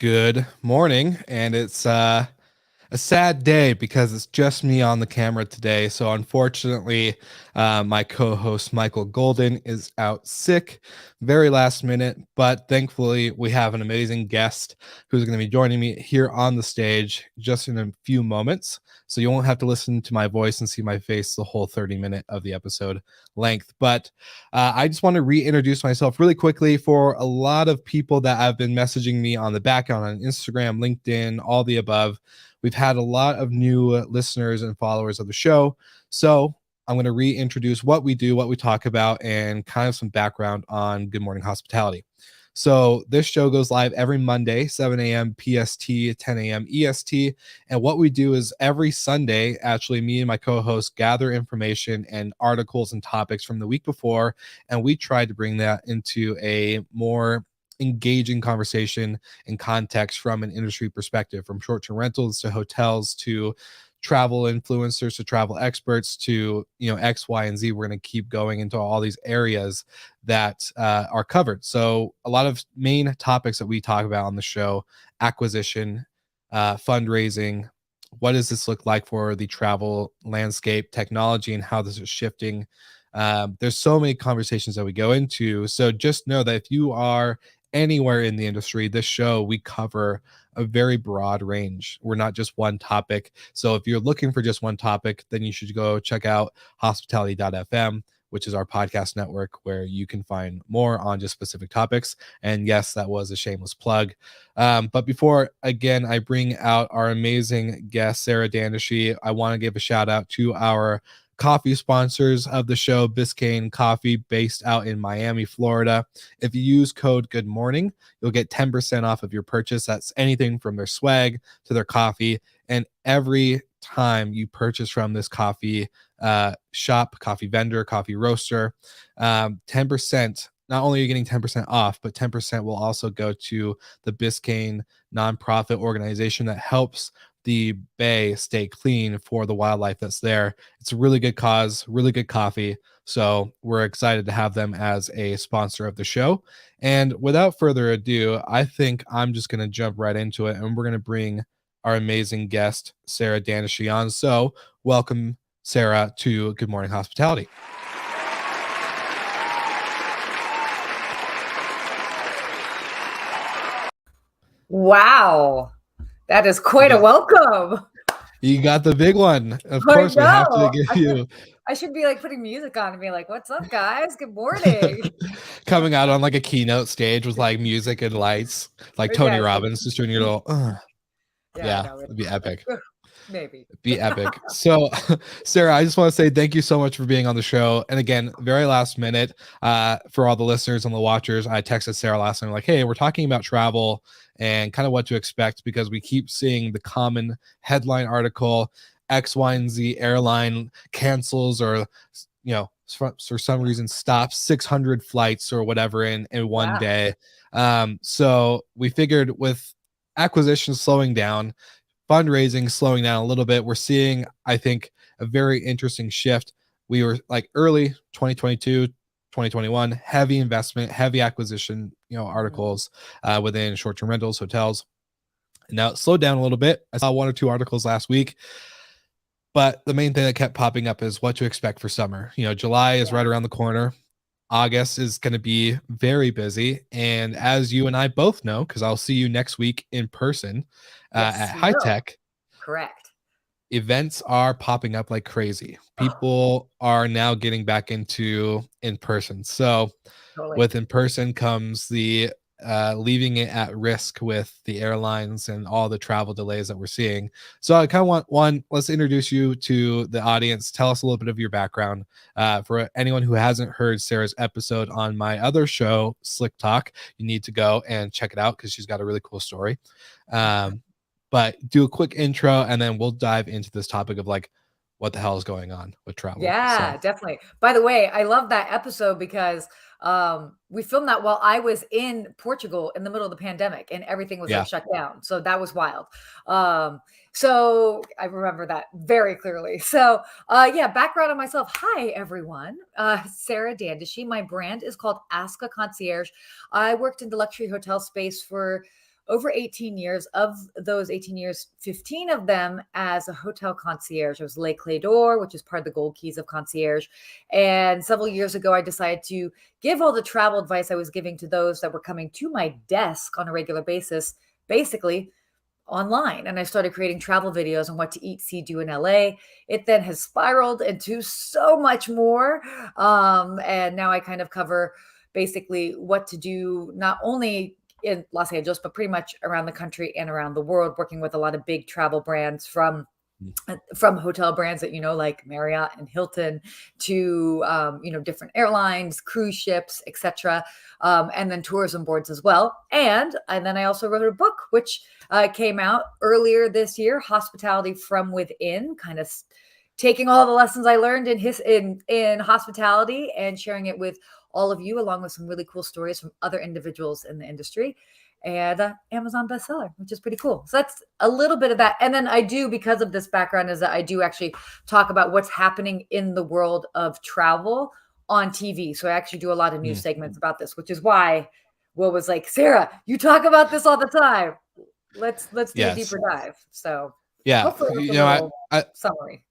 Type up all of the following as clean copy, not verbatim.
Good morning, and it's a sad day because it's just me on the camera today. So unfortunately, my co-host Michael Golden is out sick, very last minute. But thankfully, we have an amazing guest who's going to be joining me here on the stage just in a few moments. So you won't have to listen to my voice and see my face the whole 30-minute of the episode length. But I just want to reintroduce myself really quickly for a lot of people that have been messaging me on the background on Instagram, LinkedIn, all the above. We've had a lot of new listeners and followers of the show. So I'm going to reintroduce what we do, what we talk about, and kind of some background on Good Morning Hospitality. So this show goes live every Monday, 7 a.m. PST, 10 a.m. EST. And what we do is every Sunday, actually, me and my co-host gather information and articles and topics from the week before, and we try to bring that into a more engaging conversation and context from an industry perspective, from short-term rentals to hotels to travel influencers to travel experts to X, Y, and Z. We're going to keep going into all these areas that are covered. So a lot of main topics that we talk about on the show: acquisition, fundraising. What does this look like for the travel landscape, technology, and how this is shifting? There's so many conversations that we go into. So just know that if you are anywhere in the industry, this show, we cover a very broad range. We're not just one topic. So if you're looking for just one topic, then you should go check out hospitality.fm, which is our podcast network where you can find more on just specific topics. And yes, that was a shameless plug. But before, again, I bring out our amazing guest, Sarah Dandashy, I want to give a shout out to our coffee sponsors of the show, Biscayne Coffee, based out in Miami, Florida. If you use code Good Morning, you'll get 10% off of your purchase. That's anything from their swag to their coffee. And every time you purchase from this coffee shop, coffee vendor, coffee roaster, 10%. Not only are you getting 10% off, but 10% will also go to the Biscayne nonprofit organization that helps the bay stay clean for the wildlife that's there. It's a really good cause, really good coffee. So we're excited to have them as a sponsor of the show. And without further ado, I think I'm just going to jump right into it, and we're going to bring our amazing guest, Sarah Dandashy, on. So welcome, Sarah, to Good Morning Hospitality. Wow. That is quite a welcome. You got the big one. Of course, we have to give you. I should be like putting music on and be like, what's up, guys? Good morning. Coming out on like a keynote stage with like music and lights, like Tony Robbins, just doing your little, yeah, it'd be epic. Maybe. Be epic. So, Sarah, I just want to say thank you so much for being on the show. And again, very last minute, for all the listeners and the watchers, I texted Sarah last night, like, hey, we're talking about travel and kind of what to expect, because we keep seeing the common headline article, X, Y, and Z airline cancels or, for some reason stops 600 flights or whatever in one day. So we figured with acquisitions slowing down, fundraising slowing down a little bit, we're seeing, I think, a very interesting shift. We were like early 2022, 2021, heavy investment, heavy acquisition, articles within short-term rentals, hotels. And now it slowed down a little bit. I saw one or two articles last week, but the main thing that kept popping up is what to expect for summer. July is right around the corner. August is going to be very busy. And as you and I both know, because I'll see you next week in person at High Tech. Correct. Events are popping up like crazy. People are now getting back into in person. So with in person comes the leaving it at risk with the airlines and all the travel delays that we're seeing. So I kind of want let's introduce you to the audience. Tell us a little bit of your background. For anyone who hasn't heard Sarah's episode on my other show, Slick Talk, you need to go and check it out because she's got a really cool story. But do a quick intro and then we'll dive into this topic of like what the hell is going on with travel. Yeah, definitely. By the way, I love that episode because we filmed that while I was in Portugal in the middle of the pandemic and everything was like shut down. So that was wild. So I remember that very clearly. So background on myself. Hi, everyone. Sarah Dandashy. My brand is called Ask a Concierge. I worked in the luxury hotel space for over 18 years. Of those 18 years, 15 of them as a hotel concierge. I was Les Clés d'Or, which is part of the gold keys of concierge. And several years ago, I decided to give all the travel advice I was giving to those that were coming to my desk on a regular basis, basically online. And I started creating travel videos on what to eat, see, do in LA. It then has spiraled into so much more. And now I kind of cover basically what to do, not only in Los Angeles, but pretty much around the country and around the world, working with a lot of big travel brands from hotel brands that, like Marriott and Hilton to, different airlines, cruise ships, etc. And then tourism boards as well. And then I also wrote a book, which came out earlier this year, Hospitality from Within, kind of taking all the lessons I learned in hospitality and sharing it with all of you, along with some really cool stories from other individuals in the industry. And Amazon bestseller, which is pretty cool. So that's a little bit of that. And then I do, because of this background, is that I do actually talk about what's happening in the world of travel on TV. So I actually do a lot of news segments about this, which is why Will was like, Sarah, you talk about this all the time. Let's do a deeper dive. So hopefully it's a little summary.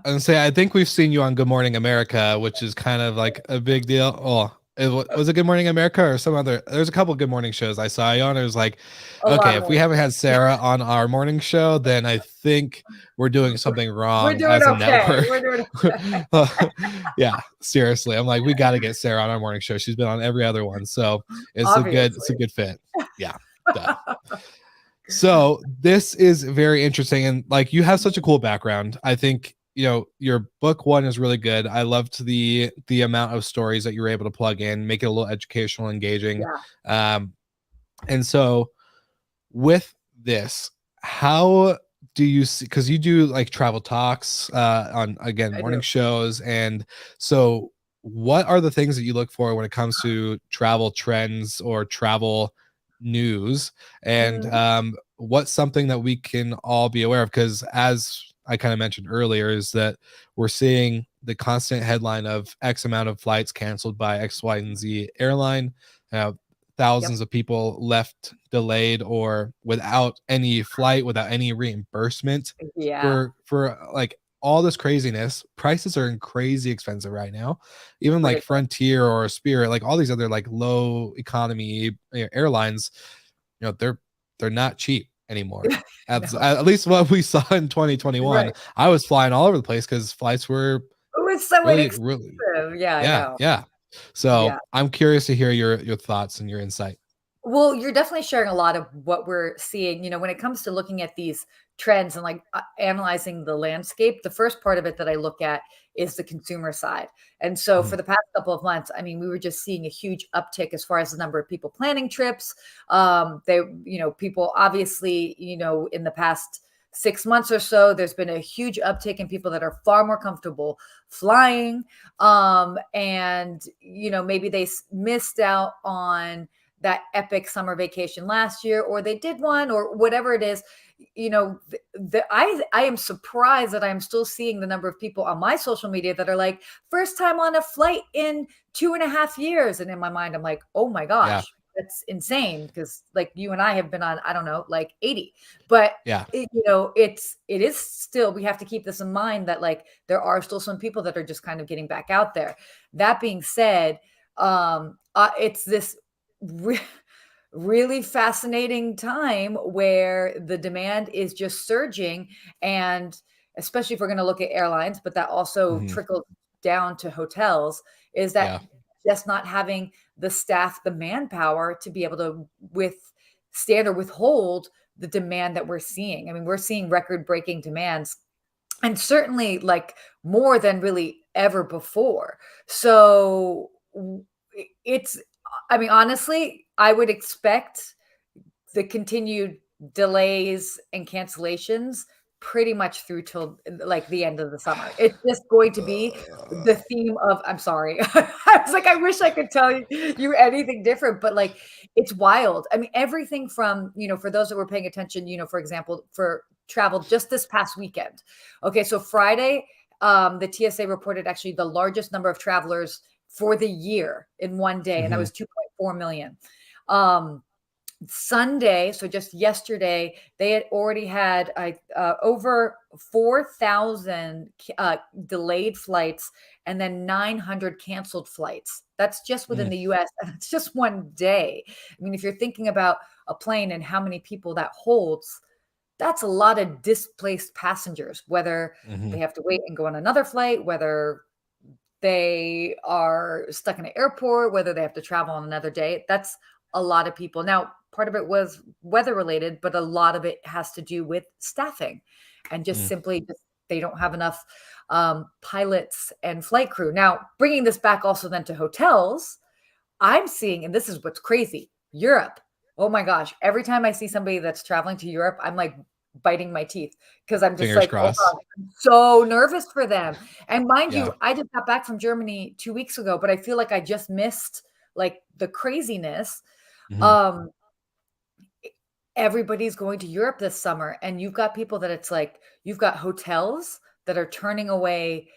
And say, I think we've seen you on Good Morning America, which is kind of like a big deal. Oh, was it Good Morning America or some other? There's a couple of Good Morning shows I saw you on. It was like, okay, if we haven't had Sarah on our morning show, then I think we're doing something wrong as a network. We're doing okay. Yeah, seriously. I'm like, we got to get Sarah on our morning show. She's been on every other one. So it's a good fit. Yeah. So this is very interesting. And like, you have such a cool background. I think, your book one is really good. I loved the amount of stories that you were able to plug in, make it a little educational, engaging. Yeah. And so with this, how do you see, because you do like travel talks on, again, morning shows. And so what are the things that you look for when it comes to travel trends or travel news? And what's something that we can all be aware of? Because as I kind of mentioned earlier, is that we're seeing the constant headline of X amount of flights canceled by X, Y, and Z airline. Thousands of people left delayed or without any flight, without any reimbursement for like all this craziness. Prices are crazy expensive right now. Even like Frontier or Spirit, like all these other like low economy airlines, they're not cheap anymore. At least what we saw in 2021. I was flying all over the place because flights were so inexpensive. Yeah. So I'm curious to hear your thoughts and your insight. Well, you're definitely sharing a lot of what we're seeing, when it comes to looking at these trends and like analyzing the landscape. The first part of it that I look at is the consumer side. And so for the past couple of months, I mean, we were just seeing a huge uptick as far as the number of people planning trips. People obviously, in the past 6 months or so, there's been a huge uptick in people that are far more comfortable flying. And, maybe they missed out on that epic summer vacation last year, or they did one, or whatever it is. I am surprised that I'm still seeing the number of people on my social media that are like, first time on a flight in 2.5 years. And in my mind, I'm like, oh my gosh, that's insane. Because like you and I have been on, I don't know, like 80, but it is still, we have to keep this in mind that like, there are still some people that are just kind of getting back out there. That being said, it's this really fascinating time where the demand is just surging. And especially if we're going to look at airlines, but that also trickles down to hotels, is that just not having the staff, the manpower to be able to withstand or withhold the demand that we're seeing. I mean, we're seeing record breaking demands, and certainly like more than really ever before. So honestly, I would expect the continued delays and cancellations pretty much through till like the end of the summer. It's just going to be the theme of, I'm sorry. I was like, I wish I could tell you anything different, but like, it's wild. I mean, everything from, for those that were paying attention, for example, for travel just this past weekend. Okay. So Friday, the TSA reported actually the largest number of travelers for the year in one day, and that was 2.4 million. Sunday, so just yesterday, they had already had over 4,000 delayed flights and then 900 canceled flights. That's just within Mm, the US, and it's just one day. I mean, if you're thinking about a plane and how many people that holds, that's a lot of displaced passengers, whether mhm, they have to wait and go on another flight, whether they are stuck in an airport, whether they have to travel on another day. That's a lot of people. Now, part of it was weather related, but a lot of it has to do with staffing and just mm, simply they don't have enough pilots and flight crew. Now, bringing this back also then to hotels, I'm seeing, and this is what's crazy, Europe. Oh my gosh. Every time I see somebody that's traveling to Europe, I'm like biting my teeth because I'm just fingers like, oh crossed. God, I'm so nervous for them. And mind Yeah. you, I just got back from Germany 2 weeks ago, but I feel like I just missed like the craziness. Mhm, Um, Everybody's going to Europe this summer, and you've got people that it's like you've got hotels that are turning away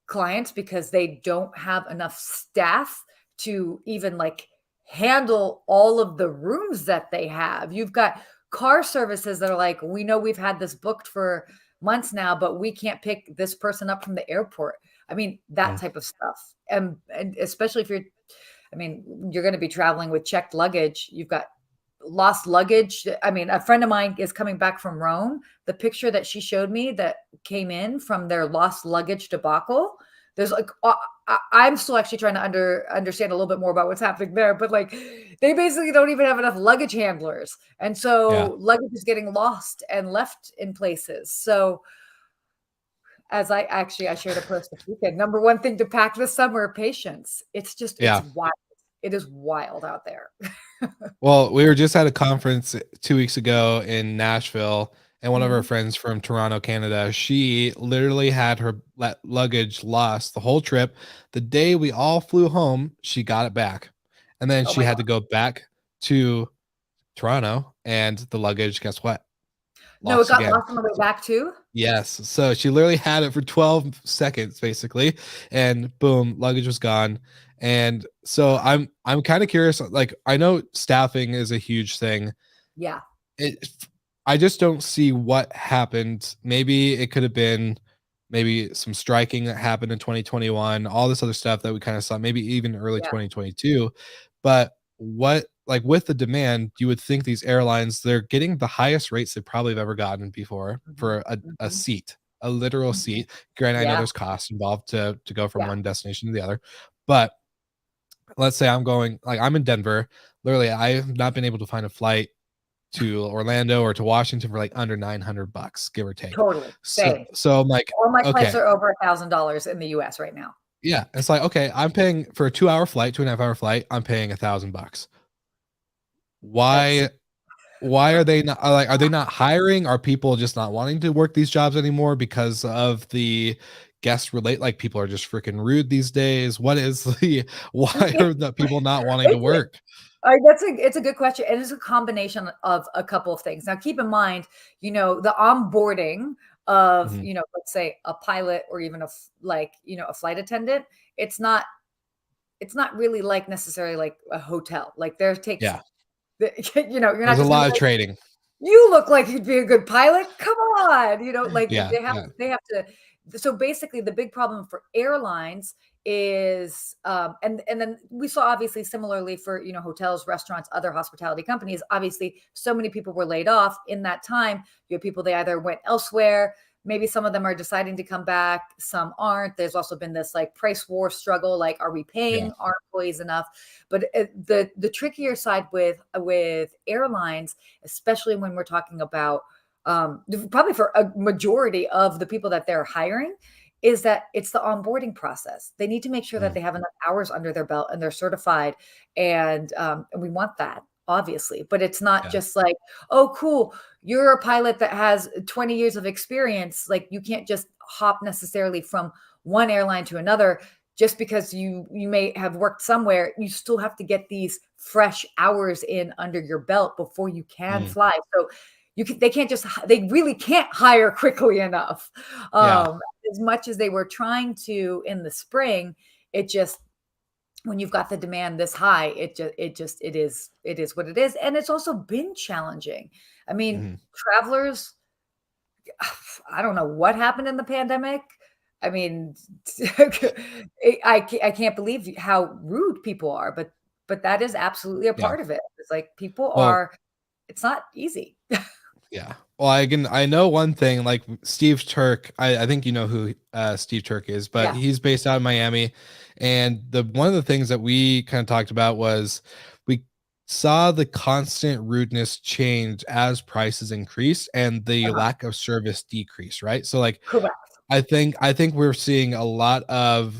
clients because they don't have enough staff to even like handle all of the rooms that they have. You've got car services that are like, we know we've had this booked for months now, but we can't pick this person up from the airport. I mean, that mm, type of stuff. And especially if you're, I mean, you're going to be traveling with checked luggage. You've got lost luggage. I mean, a friend of mine is coming back from Rome. The picture that she showed me that came in from their lost luggage debacle. There's like I'm still actually trying to understand a little bit more about what's happening there, but like they basically don't even have enough luggage handlers, and yeah, so luggage is getting lost and left in places. So as I shared a post this weekend. Number one thing to pack this summer, patience. It's yeah. wild. It is wild out there. Well, we were just at a conference 2 weeks ago in Nashville, and one of our Mhm. friends from Toronto, Canada, she literally had her luggage lost the whole trip. The day we all flew home, she got it back, and then Oh she my had to god. go back to Toronto, and the luggage, guess what? No, it Lost got again. lost on the way back too? Yes. So she literally had it for 12 seconds basically, and boom, luggage was gone. And so I'm kind of curious, like I know staffing is a huge thing. Yeah. It I just don't see what happened. Maybe it could have been maybe some striking that happened in 2021, all this other stuff that we kind of saw, maybe even early Yeah. 2022. But what like with the demand, you would think these airlines, they're getting the highest rates they probably have ever gotten before Mhm. for a Mhm. seat, a literal Mhm. seat. Granted, I know Yeah. there's costs involved to go from Yeah. one destination to the other, but let's say I'm going like I'm in Denver. Literally, I have not been able to find a flight to Orlando or to Washington for like under $900, give or take. Totally. So Same. so I'm like, All my flights okay, are over $1,000 in the US right now. yeah. It's like, okay, I'm paying for a 2-hour flight, 2.5 hour flight, I'm paying $1,000. That's Why are they not like are they not hiring? Are people just not wanting to work these jobs anymore because of the guest relate like people are just freaking rude these days? What is the why are the people not wanting to it's work? it's a good question. It is a combination of a couple of things. Now, keep in mind, the onboarding of, Mhm. let's say a pilot or even a flight attendant. It's not it's not really like necessarily like a hotel. Like there takes Yeah. you're not There's a just gonna be lot of like, trading. you look like you'd be a good pilot. Come on, like Yeah, yeah, they have to. So basically, the big problem for airlines is, and then we saw obviously similarly for hotels, restaurants, other hospitality companies. Obviously, so many people were laid off in that time. You have people they either went elsewhere. Maybe some of them are deciding to come back. Some aren't. There's also been this like price war struggle. Like, are we yeah. paying our employees enough? But the trickier side with airlines, especially when we're talking about probably for a majority of the people that they're hiring, is that it's the onboarding process. They need to make sure that Mm, they have enough hours under their belt and they're certified, and we want that obviously. But it's not yeah. just like, oh, cool, you're a pilot that has 20 years of experience. Like you can't just hop necessarily from one airline to another just because you may have worked somewhere. You still have to get these fresh hours in under your belt before you can Mm, fly. So they can't just they really can't hire quickly enough. yeah. As much as they were trying to in the spring, it just when you've got the demand this high, it is what it is. And it's also been challenging. I mean, Mhm. travelers, I don't know what happened in the pandemic. I mean, I can't believe how rude people are, but that is absolutely a Yeah. part of it. It's like people Well, are, it's not easy. yeah. Well, I know one thing, like Steve Turk, I think you know who Steve Turk is, but Yeah. he's based out of Miami. And the one of the things that we kind of talked about was we saw the constant rudeness change as prices increased and the Uh-huh. lack of service decrease, right? So like Correct. I think we're seeing a lot of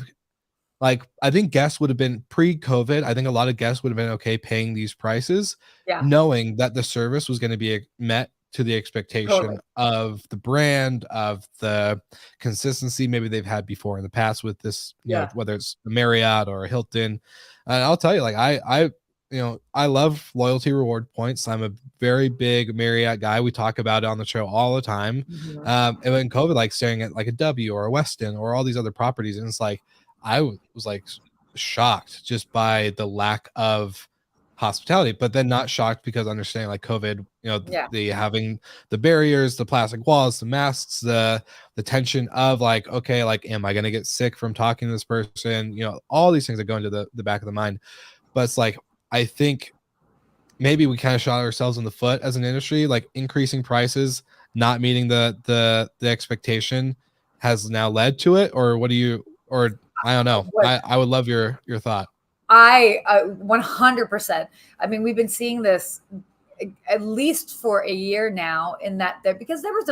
like I think guests would have been pre-COVID. I think a lot of guests would have been okay paying these prices, Yeah, knowing that the service was going to be met to the expectation totally. of the brand, of the consistency maybe they've had before in the past with this, Yeah. whether it's a Marriott or a Hilton. And I'll tell you, like I love loyalty reward points. I'm a very big Marriott guy. We talk about it on the show all the time. Mhm. And when COVID, like staring at like a W or a Westin or all these other properties, and it's like was like shocked just by the lack of hospitality, but then not shocked because understanding like COVID, Yeah. the having the barriers, the plastic walls, the masks, the tension of like, okay, like, am I gonna get sick from talking to this person? All these things that go into the back of the mind. But it's like, I think maybe we kind of shot ourselves in the foot as an industry, like increasing prices, not meeting the expectation has now led to it, or what do you, or I don't know. What I would love your thought. I 100%. I mean, we've been seeing this at least for a year now in that there, because there was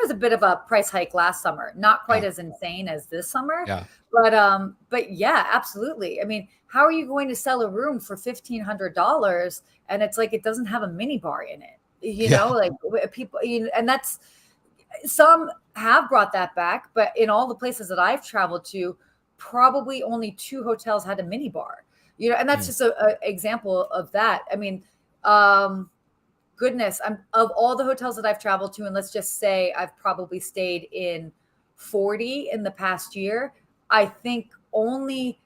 a bit of a price hike last summer, not quite Yeah. as insane as this summer, Yeah. but yeah, absolutely. I mean, how are you going to sell a room for $1,500 and it's like it doesn't have a mini bar in it? Yeah. Like people, and that's, some have brought that back, but in all the places that I've traveled to, probably only two hotels had a mini bar. And that's Mm, just a example of that. I mean, um, goodness, I'm of all the hotels that I've traveled to, and let's just say I've probably stayed in 40 in the past year. I think only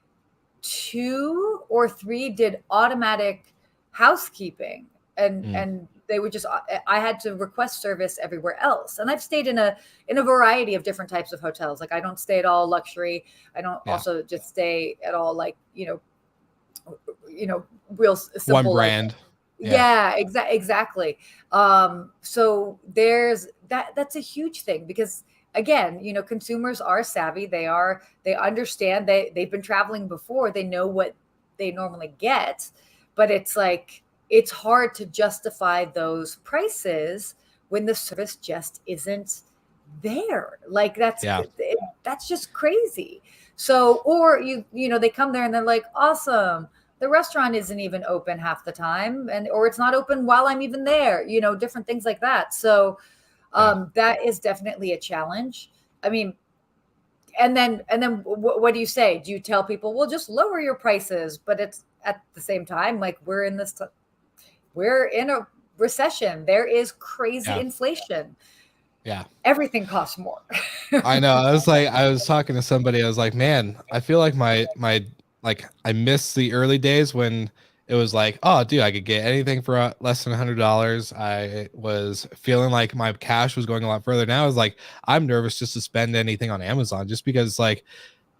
two or three did automatic housekeeping, mm, and they would just, I had to request service everywhere else. And I've stayed in a variety of different types of hotels. Like I don't stay at all luxury. I don't yeah. also just stay at all like, real One simple, like, brand. Yeah. yeah, exactly. So there's that's a huge thing because again, consumers are savvy. They understand, they've been traveling before. They know what they normally get, but it's like it's hard to justify those prices when the service just isn't there. Like Yeah. that's just crazy. So, or they come there and they're like, awesome, the restaurant isn't even open half the time, and or it's not open while I'm even there, different things like that. So Yeah. that is definitely a challenge. I mean, and then what do you say? Do you tell people, well, just lower your prices? But it's at the same time, like we're in a recession. There is crazy Yeah. inflation. Yeah. Everything costs more. I know. I was talking to somebody. I was like, man, I feel like my like I miss the early days when it was like, oh, dude, I could get anything for less than $100. I was feeling like my cash was going a lot further. Now it's like I'm nervous just to spend anything on Amazon just because it's like,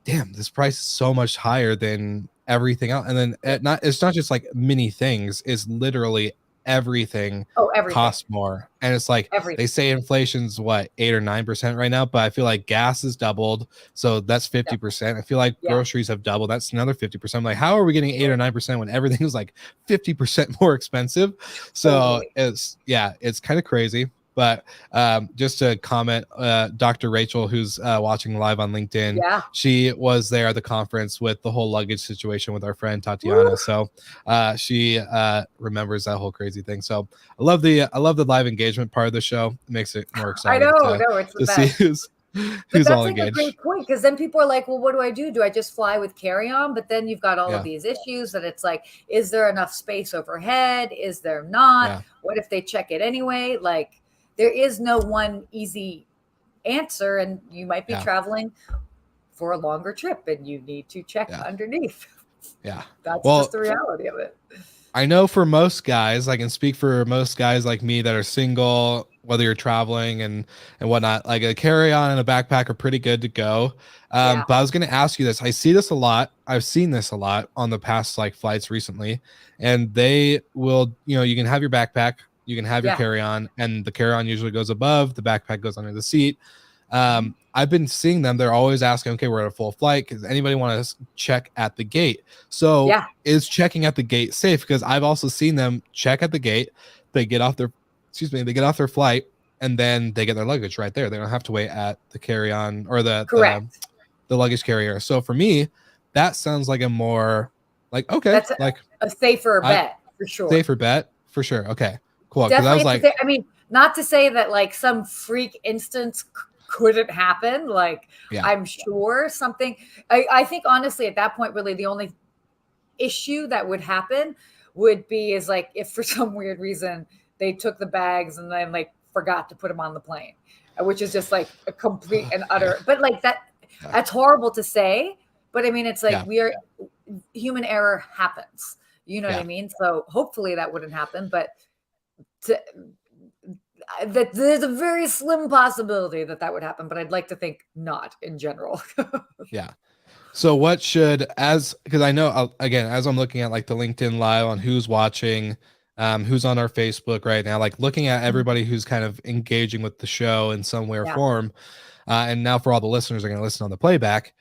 damn, this price is so much higher than everything else. And then it's not just like many things, it's literally everything Oh, everything, costs more. And it's like they everything. say inflation's what, 8 or 9% right now, but I feel like gas has doubled. So that's Yeah, 50%. I feel like yeah, groceries have doubled. That's another 50%. I'm like, how are we getting 8 or 9% when everything is like 50% more expensive? So totally. it's kind of crazy. But just to comment, Dr. Rachel, who's watching live on LinkedIn, Yeah. she was there at the conference with the whole luggage situation with our friend Woo. Tatiana. So she remembers that whole crazy thing. So I love the live engagement part of the show. It makes it more I exciting know, no, it's the to see best. But who's all that's like a great engaged. point because then people are like, well, what do I do? Do I just fly with carry on? But then you've got all of Yeah, these issues that it's like, is there enough space overhead? Is there not? yeah, What if they check it anyway? Like, there is no one easy answer. And you might be yeah, traveling for a longer trip and you need to check yeah. underneath. Yeah. That's just Well, the reality of it. I know for most guys, I can speak for most guys like me that are single, whether you're traveling and whatnot, like a carry-on and a backpack are pretty good to go. Yeah. But I was going to ask you this. I see this a lot. I've seen this a lot on the past like flights recently, and they will, you can have your backpack, you can have your Yeah. carry-on, and the carry-on usually goes above, the backpack goes under the seat. Mhm. I've been seeing them. They're always asking, okay, we're at a full flight. Does anybody want to check at the gate? So Yeah. is checking at the gate safe? Because I've also seen them check at the gate. They get off their, they get off their flight and then they get their luggage right there. They don't have to wait at the carry-on or Correct. the luggage carrier. So for me, that sounds like a more like, okay, That's like a safer I bet for sure. safer bet for sure. Okay, cool. Because I was Definitely, like, I mean, not to say that like some freak instance couldn't happen. Like, yeah, I'm sure something. I think honestly, at that point, really, the only issue that would happen would be is like if for some weird reason they took the bags and then like forgot to put them on the plane, which is just like a complete and yeah, utter. But like that, yeah, that's horrible to say. But I mean, it's like yeah, human error happens. You know what I yeah. mean? So hopefully that wouldn't happen. But to, that there's a very slim possibility that that would happen, but I'd like to think not in general. Yeah. So what should, as because I know again, as I'm looking at like the LinkedIn live on who's watching, who's on our Facebook right now, like looking at everybody who's kind of engaging with the show in some way or Yeah. form, and now for all the listeners are going to listen on the playback.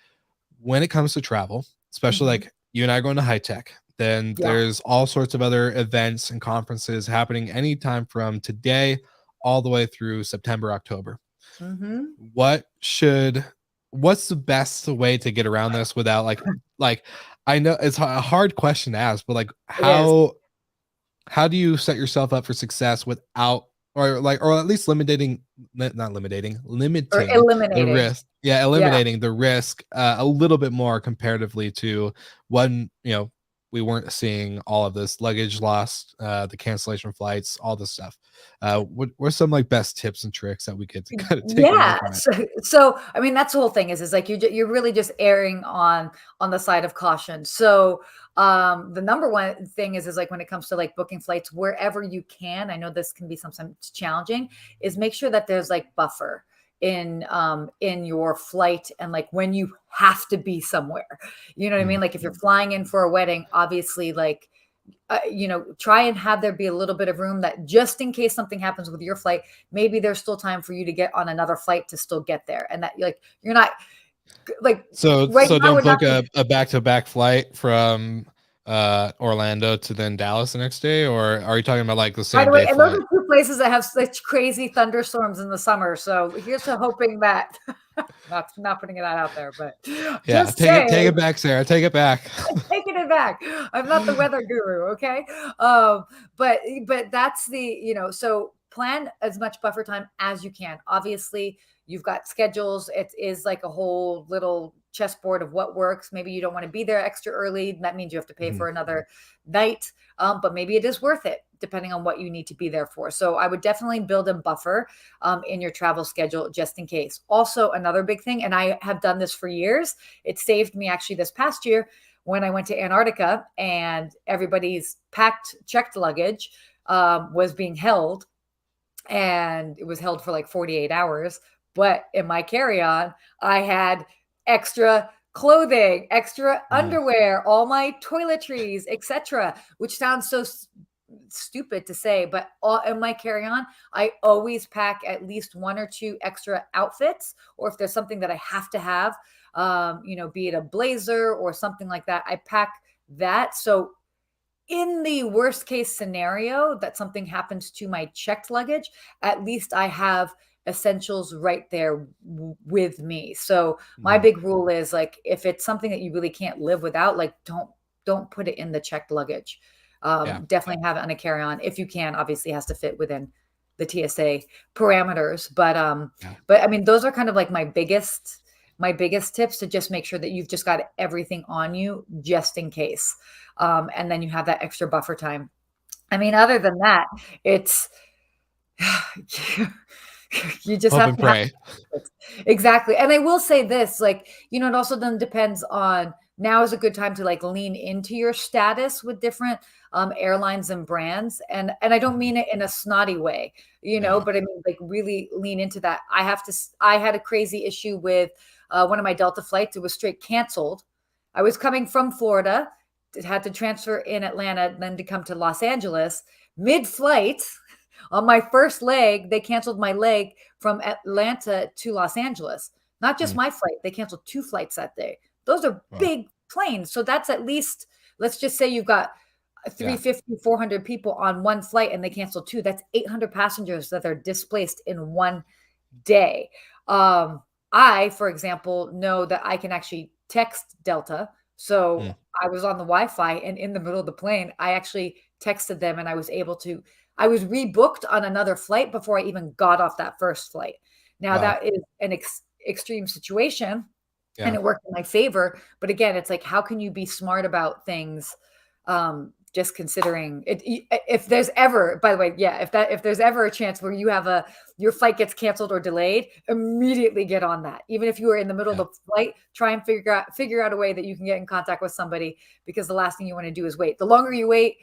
When it comes to travel, especially Mhm. like you and I are going to high tech, then Yeah. there's all sorts of other events and conferences happening anytime from today all the way through September, October. Mhm. what should what's the best way to get around this without like I know it's a hard question to ask, but like It is. how do you set yourself up for success without or at least Or limiting the eliminating. risk, yeah, Yeah. eliminating the risk a little bit more comparatively to when we weren't seeing all of this luggage lost, the cancellation flights, all this stuff. What are some like best tips and tricks that we could kind of take away Yeah. from it? So I mean, that's the whole thing is like you're really just erring on the side of caution. So the number one thing is like when it comes to like booking flights wherever you can, I know this can be sometimes challenging, is make sure that there's like buffer in your flight and like when you have to be somewhere. You know what I Mm, mean? Like if you're flying in for a wedding, obviously like try and have there be a little bit of room that just in case something happens with your flight, maybe there's still time for you to get on another flight to still get there. And that like, you're not like right so now don't would not book be. a back-to-back flight from Orlando to then Dallas the next day, or are you talking about like the By same the way, day and those flight? are two places that have such crazy thunderstorms in the summer. So here's to hoping that not putting that out there, but Yeah, just saying, take it back, Sarah. Take it back. taking it back. I'm not the weather guru, okay? But that's so plan as much buffer time as you can. Obviously, you've got schedules. It is like a whole little chessboard of what works. Maybe you don't want to be there extra early. That means you have to pay Mhm. for another night. But maybe it is worth it depending on what you need to be there for. So I would definitely build a buffer in your travel schedule just in case. Also, another big thing, and I have done this for years. It saved me actually this past year when I went to Antarctica and everybody's checked luggage was being held, and it was held for like 48 hours. But in my carry on, I had extra clothing, extra Mm, underwear, all my toiletries, etc., which sounds so stupid to say, but all in my carry-on, I always pack at least one or two extra outfits, or if there's something that I have to have, be it a blazer or something like that, I pack that. So in the worst case scenario that something happens to my checked luggage, at least I have essentials right there with me. So my mm. big rule is like if it's something that you really can't live without, like don't put it in the checked luggage. Yeah, Definitely have it on a carry-on if you can. Obviously, has to fit within the TSA parameters. yeah, But I mean, those are kind of like my biggest tips to just make sure that you've just got everything on you just in case. And then you have that extra buffer time. I mean, other than that, it's you just hope have and to have pray. it. Exactly. And I will say this, like, it also then depends on now is a good time to like lean into your status with different airlines and brands. And I don't Mhm. mean it in a snotty way, Yeah. but I mean like really lean into that. I had a crazy issue with one of my Delta flights. It was straight canceled. I was coming from Florida, had to transfer in Atlanta, then to come to Los Angeles. Mid-flight, on my first leg, they canceled my leg from Atlanta to Los Angeles. Not just Mm. my flight, they canceled 2 flights that day. Those are Wow. big planes. So that's at least, let's just say you've got Yeah. 350, 400 people on one flight and they cancel 2. That's 800 passengers that are displaced in one day. Um, I, for example, know that I can actually text Delta. Mm. So I was on the Wi-Fi and in the middle of the plane, I actually texted them and I was able to, I was rebooked on another flight before I even got off that first flight. Now Wow. that is an extreme situation and Yeah. it worked in my favor. But again, it's like, how can you be smart about things? Just considering it, if there's ever, by the way, yeah, if there's ever a chance where you have your flight gets canceled or delayed, immediately get on that. Even if you are in the middle of Yeah. the flight, try and figure out a way that you can get in contact with somebody, because the last thing you want to do is wait. The longer you wait,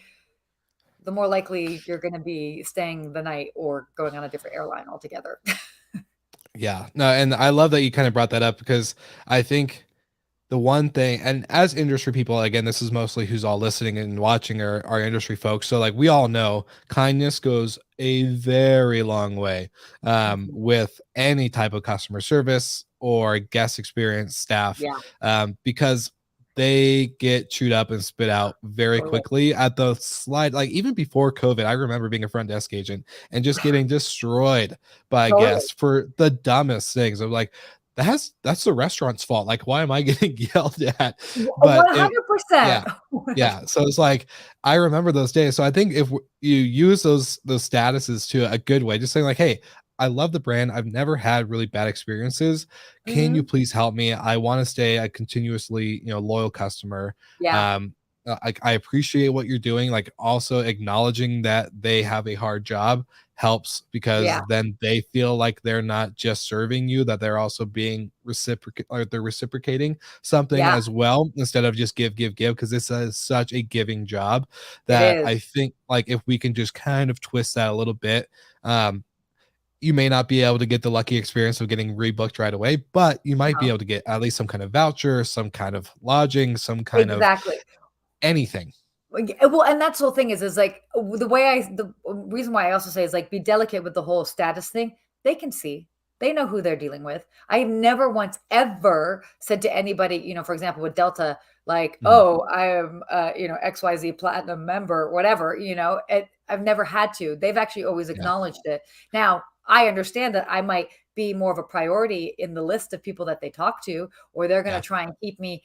the more likely you're going to be staying the night or going on a different airline altogether. Yeah. No, and I love that you kind of brought that up because I think the one thing, and as industry people, again, this is mostly who's all listening and watching our industry folks. So like we all know kindness goes a very long way Mhm. with any type of customer service or guest experience staff, Yeah, because they get chewed up and spit out very totally. quickly at the slide. Like even before COVID, I remember being a front desk agent and just getting destroyed by Totally. guests for the dumbest things. I'm like, that's the restaurant's fault. Like, why am I getting yelled at? But it, 100%. yeah, yeah. So it's like I remember those days. So I think if you use those statuses to a good way, just saying like, "Hey, I love the brand. I've never had really bad experiences. Can you Mhm. please help me? I want to stay a continuously, loyal customer. Yeah, Um, I appreciate what you're doing. Like also acknowledging that they have a hard job helps yeah, because then they feel like they're not just serving you, that they're also being they're reciprocating something yeah, as well instead of just give because this is such a giving job it that is. I think like if we can just kind of twist that a little bit, um, you may not be able to get the lucky experience of getting rebooked right away, but you might be No, able to get at least some kind of voucher, some kind of lodging, some kind of exactly. anything. Well, and that's the whole thing is like the reason why I also say is like be delicate with the whole status thing. They can see, they know who they're dealing with. I've never once ever said to anybody, for example, with Delta, like, Mhm. oh, I am, XYZ platinum member, whatever, I've never had to. They've actually always Yeah. acknowledged it. Now, I understand that I might be more of a priority in the list of people that they talk to, or they're going Yeah. to try and keep me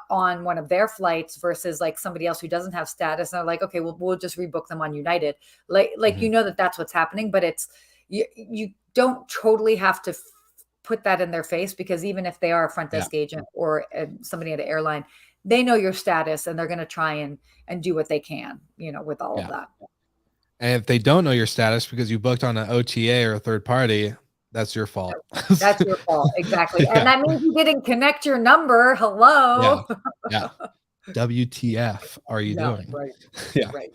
on one of their flights versus like somebody else who doesn't have status. And they're like, okay, well, we'll just rebook them on United. Like Mhm. that's what's happening, but it's you don't totally have to put that in their face, because even if they are a front Yeah. desk agent or somebody at an airline, they know your status and they're going to try and do what they can, with all of Yeah. that. And if they don't know your status because you booked on an OTA or a third party, that's your fault. That's your fault. Exactly. And Yeah. that means you didn't connect your number. Yeah. Hello. Yeah. WTF are you Yeah, doing? right. Yeah. Right.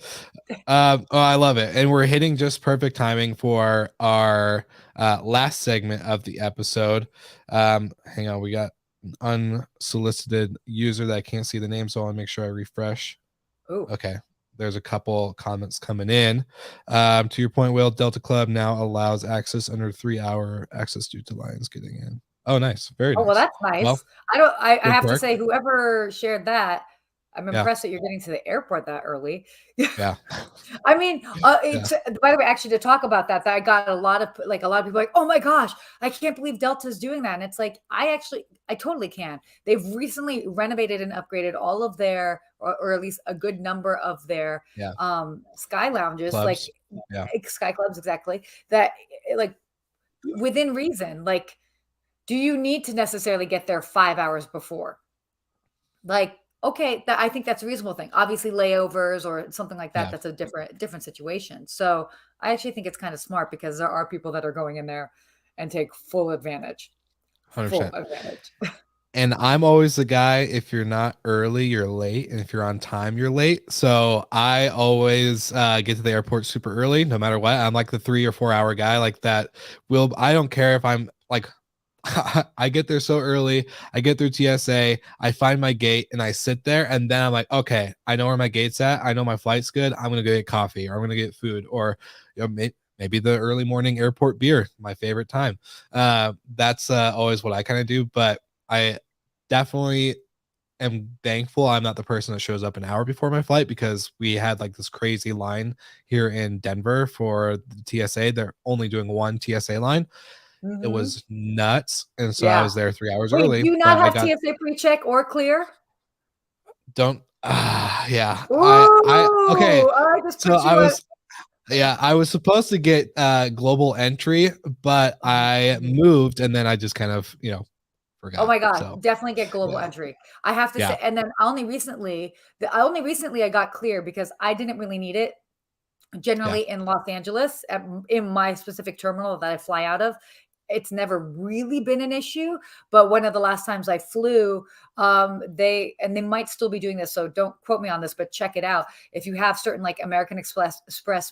Oh, I love it. And we're hitting just perfect timing for our last segment of the episode. Hang on, we got an unsolicited user that I can't see the name, so I want to make sure I refresh. Ooh. Okay. There's a couple comments coming in. To your point, Will, Delta Club now allows access under 3 hour access due to lines getting in. Oh, nice. Very Oh, well, nice. that's Well, nice. I good have to perk. say, whoever shared that, I'm Yeah. impressed that you're getting to the airport that early. Yeah. I mean, Yeah. it's by the way, actually, to talk about that I got a lot of people like, "Oh my gosh, I can't believe Delta's doing that." And it's like, I totally can. They've recently renovated and upgraded all of their, or at least a good number of their, Yeah. sky lounges, like Clubs. Yeah. sky clubs, exactly. That, like, within reason, like, do you need to necessarily get there 5 hours before? Like, okay, I think that's a reasonable thing. Obviously, layovers or something like that, Yeah. that's a different situation. So, I actually think it's kind of smart, because there are people that are going in there and take full advantage. Full 100%. advantage. And I'm always the guy, if you're not early, you're late. And if you're on time, you're late. So I always get to the airport super early, no matter what. I'm like the 3 or 4 hour guy like that. I don't care if I'm like, I get there so early. I get through TSA, I find my gate and I sit there. And then I'm like, okay, I know where my gate's at. I know my flight's good. I'm going to go get coffee or I'm going to get food or maybe the early morning airport beer, my favorite time. That's always what I kind of do. But I definitely am thankful I'm not the person that shows up an hour before my flight because we had like this crazy line here in Denver for the TSA. They're only doing one TSA line. It Mhm. was nuts. And so I Yeah. was there 3 hours Wait, do early, you not but I have got TSA pre-check or clear? don't yeah. I okay. Ooh, I just So put you at I was supposed to get global entry, but I moved and then I just kind of, Oh forgot. my God, So definitely get global yeah. entry. I have to Yeah. say, and then I only recently I got clear because I didn't really need it. Yeah. Generally in Los Angeles, in my specific terminal that I fly out of, it's never really been an issue. But one of the last times I flew, they might still be doing this, so don't quote me on this, but check it out. If you have certain like American Express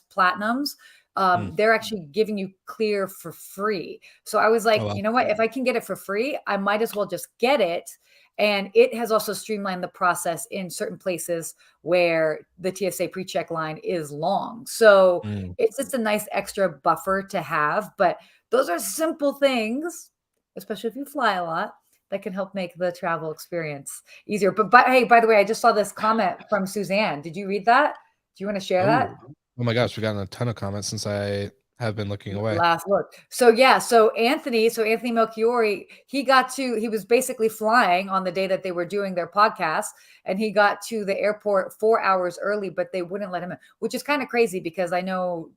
Platinums, Mm. they're actually giving you clear for free. So I was Oh like, well. you know what? If I can get it for free, I might as well just get it. And it has also streamlined the process in certain places where the TSA pre-check line is long. So Mm. it's just a nice extra buffer to have. But those are simple things, especially if you fly a lot, that can help make the travel experience easier. But hey, by the way, I just saw this comment from Suzanne. Did you read that? Do you want to share that? Oh. Oh my gosh, we've gotten a ton of comments since I have been looking away. Last look. So yeah, so Anthony Melchiori, he was basically flying on the day that they were doing their podcast, and he got to the airport 4 hours early, but they wouldn't let him in, which is kind of crazy because I know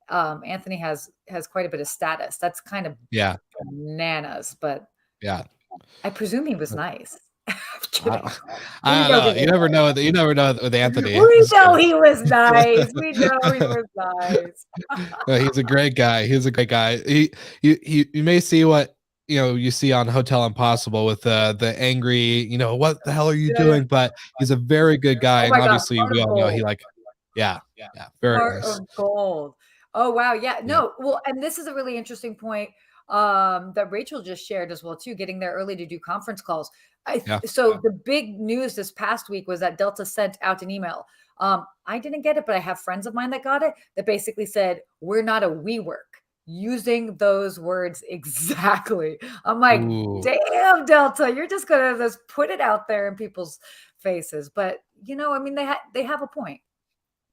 Anthony has quite a bit of status. That's kind of Yeah. bananas, but Yeah. I presume he was nice. I'm kidding. I, We I don't know know. he was You never know with nice. Anthony. We Just know kidding. he was nice. We know he was nice. No, he's a great guy. He's a great guy. You may see what you see on Hotel Impossible with the angry, what the hell are you Yeah, yeah. doing? But he's a very good guy, Oh and my God, obviously heart we of all know he gold. like, yeah, yeah, very Heart nice. of gold. Oh, wow. Yeah. Yeah, No, well, and this is a really interesting point that Rachel just shared as well too, getting there early to do conference calls. yeah. So the big news this past week was that Delta sent out an email. I didn't get it, but I have friends of mine that got it that basically said, "We're not a WeWork," using those words exactly. I'm like, Ooh, damn, Delta, you're just gonna just put it out there in people's faces. But I mean, they have a point.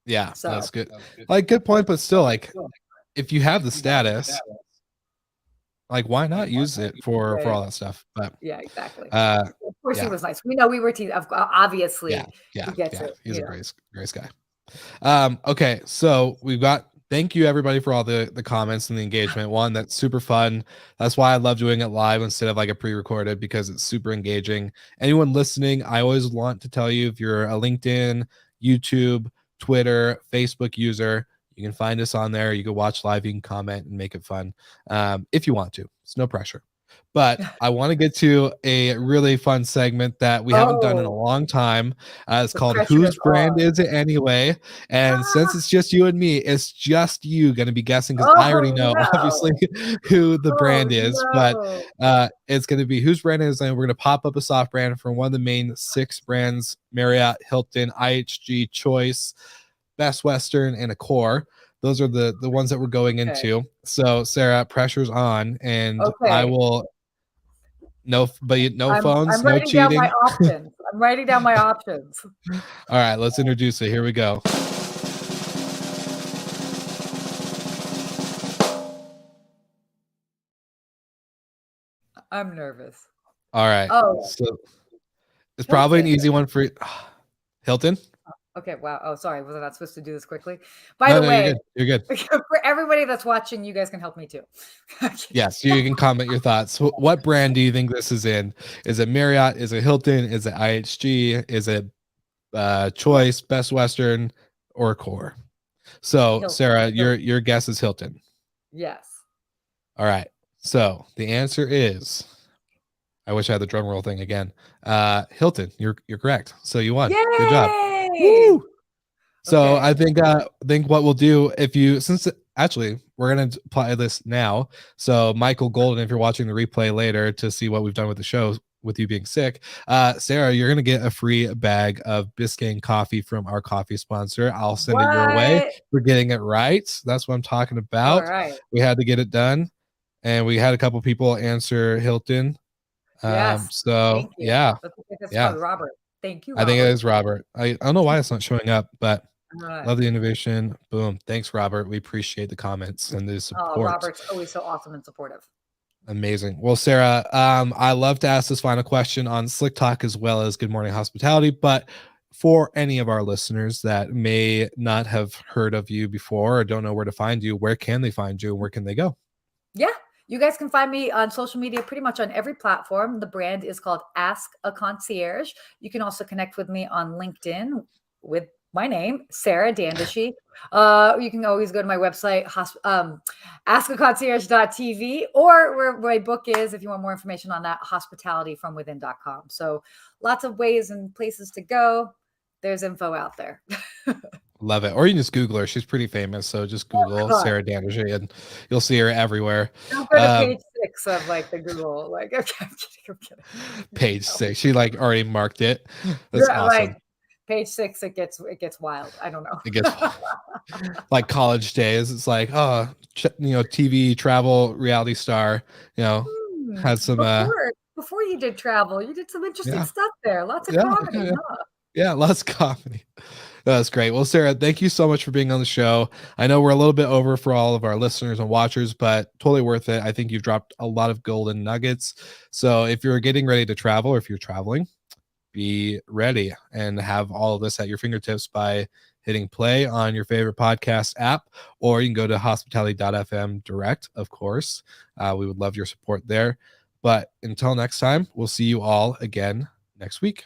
yeah, So that's good. Like, good point, but still, like, if you have the status, like, why not use it for yeah, all that stuff? But yeah, exactly. uh, Of course, he yeah, was nice. We know we were yeah, obviously, yeah, he gets yeah. it. He's a great guy. Okay, so thank you everybody for all the comments and the engagement. One, that's super fun. That's why I love doing it live instead of like a pre-recorded because it's super engaging. Anyone listening, I always want to tell you if you're a LinkedIn, YouTube, Twitter, Facebook user, you can find us on there. You can watch live, you can comment and make it fun. If you want to. It's no pressure. But I want to get to a really fun segment that we haven't done in a Oh, long time. It's the called pressure is Whose Brand on. Is It Anyway? And since Ah, it's just you and me, it's just you going to be guessing because I already oh, know, obviously, no. who the Oh, brand is. But no. it's going to be whose brand is, and we're going to pop up a soft brand from one of the main 6 brands: Marriott, Hilton, IHG, Choice, Best Western, and Accor. Those are the ones that we're going Okay. into. So, Sarah, pressure's on, and I Okay. will no I'm phones, no writing down my cheating. options. I'm writing down my options. All right, let's introduce it. Here we go. I'm nervous. All right. Oh, So it's probably an Hilton. easy one for Hilton. Okay, wow. Oh, sorry. Was I not supposed to do this quickly? By No, the no, you're way, good. You're good. for everybody that's watching, you guys can help me too. I'm kidding. Yes, you can comment your thoughts. What brand do you think this is in? Is it Marriott? Is it Hilton? Is it IHG? Is it Choice, Best Western, or Core? So, Hilton. Sarah, Hilton. your guess is Hilton. Yes. All right. So the answer is I wish I had the drum roll thing again. Hilton, you're correct. So you won. Good job. Yay! Woo! So Okay. I think what we'll do, if you, since actually we're gonna apply this now. So Michael Golden, if you're watching the replay later to see what we've done with the show with you being sick, Sarah, you're gonna get a free bag of Biscayne coffee from our coffee sponsor. I'll send it your way What? for getting it right. That's what I'm talking All about. right. We had to get it done, and we had a couple people answer Hilton. Yes. So Thank you. yeah, I think that's yeah. probably Robert. Thank you, I think it Robert. is Robert. I don't know why it's not showing up, but All right. love the innovation. Boom. Thanks, Robert. We appreciate the comments and the Oh, support. Robert's always so awesome and supportive. Amazing. Well, Sarah, I love to ask this final question on Slick Talk as well as Good Morning Hospitality, but for any of our listeners that may not have heard of you before or don't know where to find you, where can they find you and where can they go? Yeah. You guys can find me on social media pretty much on every platform. The brand is called Ask a Concierge. You can also connect with me on LinkedIn with my name, Sarah Dandashy. You can always go to my website, askaconcierge.tv, or where my book is, if you want more information on that, hospitalityfromwithin.com. So lots of ways and places to go. There's info out there. Love it. Or you can just Google her. She's pretty famous. So just Oh, Google God. Sarah Dandashy and you'll see her everywhere. Don't go to page 6 of like the Google. Like, okay, I'm kidding. I'm kidding. Page 6. She like already marked it. That's Yeah, like awesome. page 6, it gets wild. I don't know. It gets like college days. It's like, oh, TV travel reality star, had some Before you did travel, you did some interesting yeah, stuff there. Lots of yeah, comedy, yeah, huh? yeah, lots of comedy. That's great. Well, Sarah, thank you so much for being on the show. I know we're a little bit over for all of our listeners and watchers, but totally worth it. I think you've dropped a lot of golden nuggets. So if you're getting ready to travel or if you're traveling, be ready and have all of this at your fingertips by hitting play on your favorite podcast app, or you can go to hospitality.fm direct, of course. We would love your support there. But until next time, we'll see you all again next week.